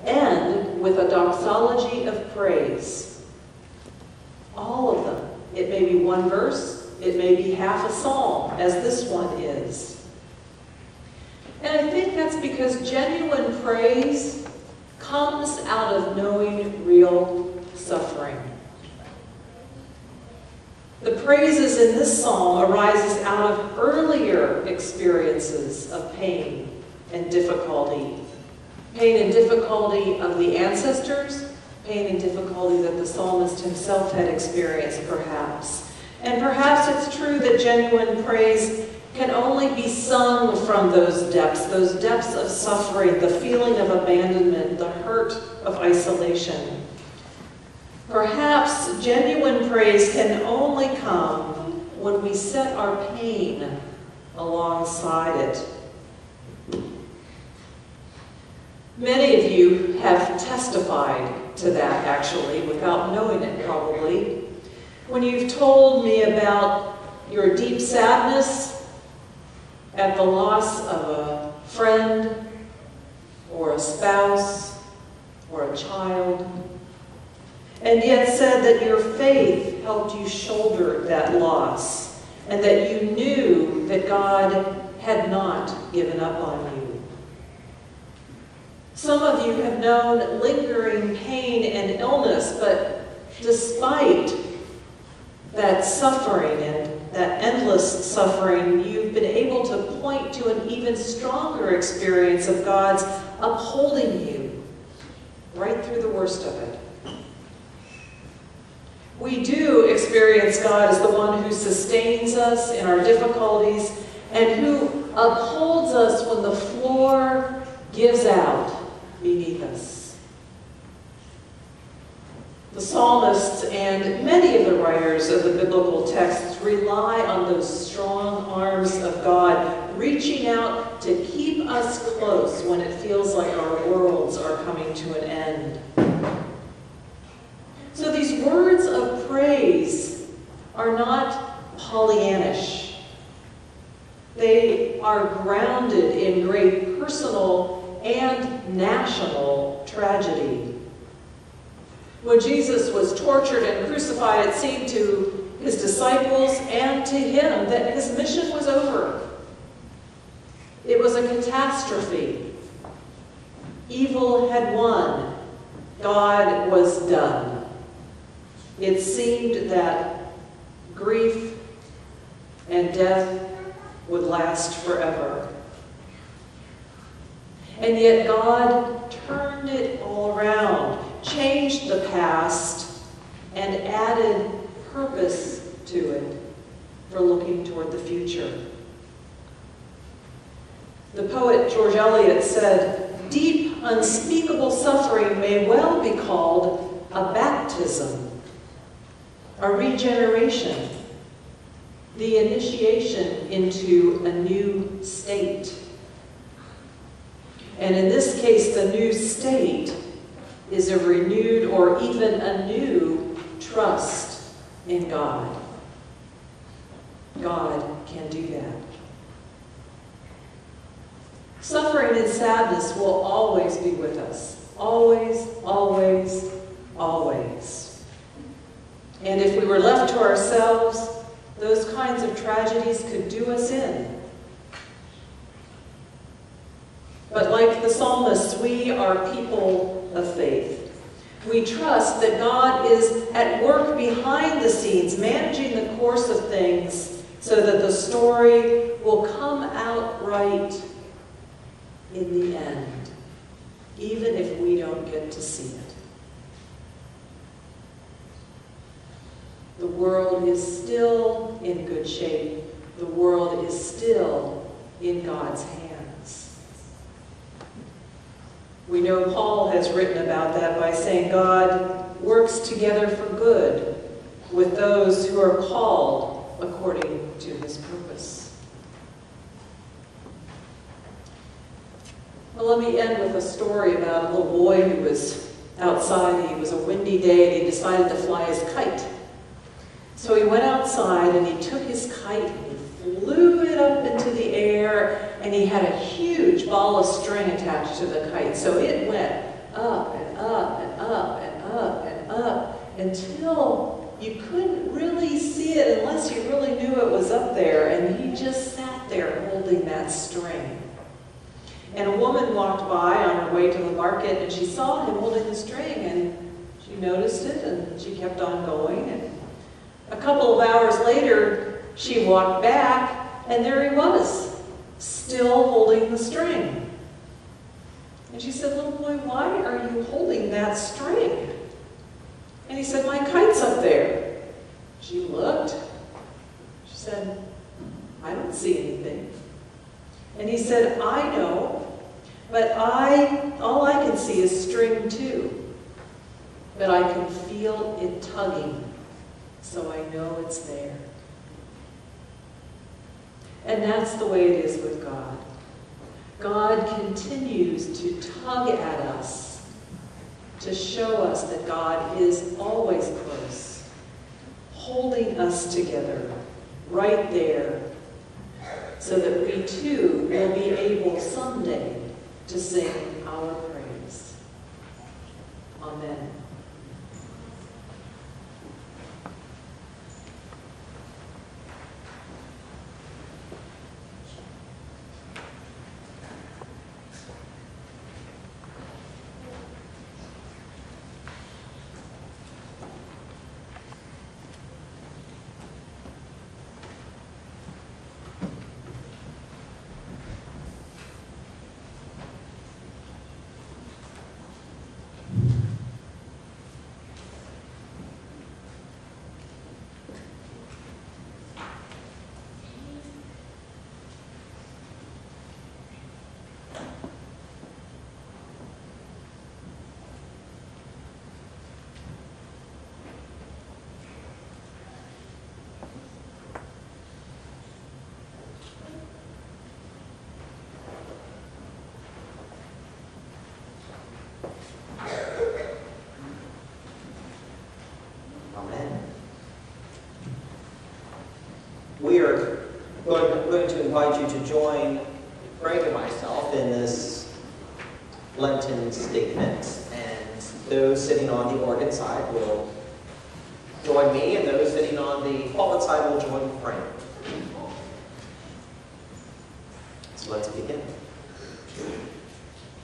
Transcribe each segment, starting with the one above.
end with a doxology of praise. All of them. It may be one verse, it may be half a psalm, as this one is. And I think that's because genuine praise comes out of knowing real suffering. The praises in this psalm arises out of earlier experiences of pain and difficulty. Pain and difficulty of the ancestors, pain and difficulty that the psalmist himself had experienced, perhaps. And perhaps it's true that genuine praise can only be sung from those depths of suffering, the feeling of abandonment, the hurt of isolation. Perhaps genuine praise can only come when we set our pain alongside it. Many of you have testified to that, actually, without knowing it, probably. When you've told me about your deep sadness at the loss of a friend, or a spouse, or a child, and yet said that your faith helped you shoulder that loss, and that you knew that God had not given up on you. Some of you have known lingering pain and illness, but despite that suffering and that endless suffering, you've been able to point to an even stronger experience of God's upholding you right through the worst of it. We do experience God as the one who sustains us in our difficulties and who upholds us when the floor gives out beneath us. The psalmists and many of the writers of the biblical texts rely on those strong arms of God reaching out to keep us close when it feels like our worlds are coming to an end. So these words of praise are not Pollyannish. They are grounded in great personal and national tragedy. When Jesus was tortured and crucified, it seemed to his disciples and to him that his mission was over. It was a catastrophe. Evil had won. God was done. It seemed that grief and death would last forever. And yet God turned it all around, changed the past, and added purpose to it for looking toward the future. The poet George Eliot said, "Deep, unspeakable suffering may well be called a baptism, a regeneration, the initiation into a new state." And in this case, the new state is a renewed or even a new trust in God. God can do that. Suffering and sadness will always be with us. Always, always, always. And if we were left to ourselves, those kinds of tragedies could do us in. But like the psalmists, we are people of faith. We trust that God is at work behind the scenes, managing the course of things so that the story will come out right in the end, even if we don't get to see it. The world is still in good shape. The world is still in God's hands. We know Paul has written about that by saying God works together for good with those who are called according to his purpose. Well, let me end with a story about a little boy who was outside. It was a windy day and he decided to fly his kite. So he went outside and he took his kite and he flew it up into the air, and he had a huge ball of string attached to the kite. So it went up woman walked by on her way to the market, and she saw him holding the string, and she noticed it, and she kept on going. And a couple of hours later, she walked back, and there he was, still holding the string. And she said, "Little boy, why are you holding that string?" And he said, "My kite's up there." She looked. She said, "I don't see anything." And he said, "I know, but all I can see is string too. But I can feel it tugging, so I know it's there." And that's the way it is with God. God continues to tug at us to show us that God is always close, holding us together right there, so that we too will be able someday to sing our praise. Amen. We are going to invite you to join Greg and myself in this Lenten statement. And those sitting on the organ side will join me, and those sitting on the pulpit side will join Frank. So let's begin.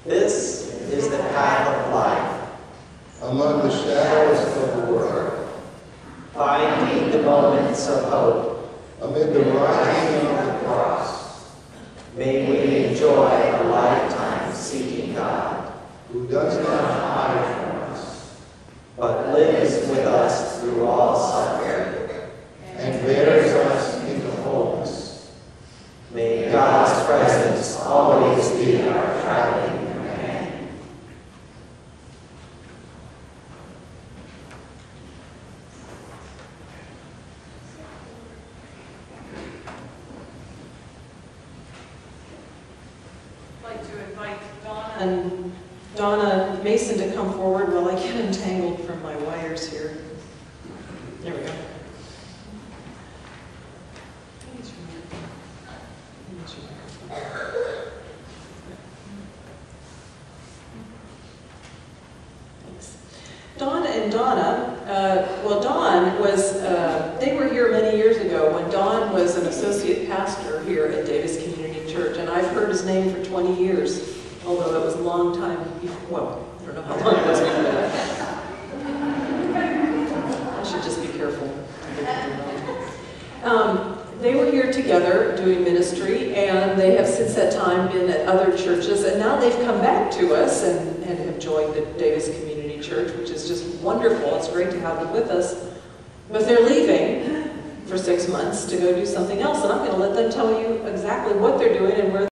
This is the path of life. Among the shadows of the world, finding the moments of hope. Amid the rising of the cross, may we enjoy a lifetime seeking God, who does not hide from us, but lives with us through all suffering, and bears us into wholeness. May God's presence always be our traveling companion. And Donna Mason to come forward while I get entangled from my wires here. There we go. Thanks. Dawn and Donna, Dawn was, they were here many years ago when Dawn was an associate pastor here at Davis Community Church, and I've heard his name for 20 years. Although it was a long time before, well, I don't know how long it was before that. I should just be careful. They were here together doing ministry, and they have since that time been at other churches, and now they've come back to us and have joined the Davis Community Church, which is just wonderful. It's great to have them with us. But they're leaving for 6 months to go do something else, and I'm going to let them tell you exactly what they're doing and where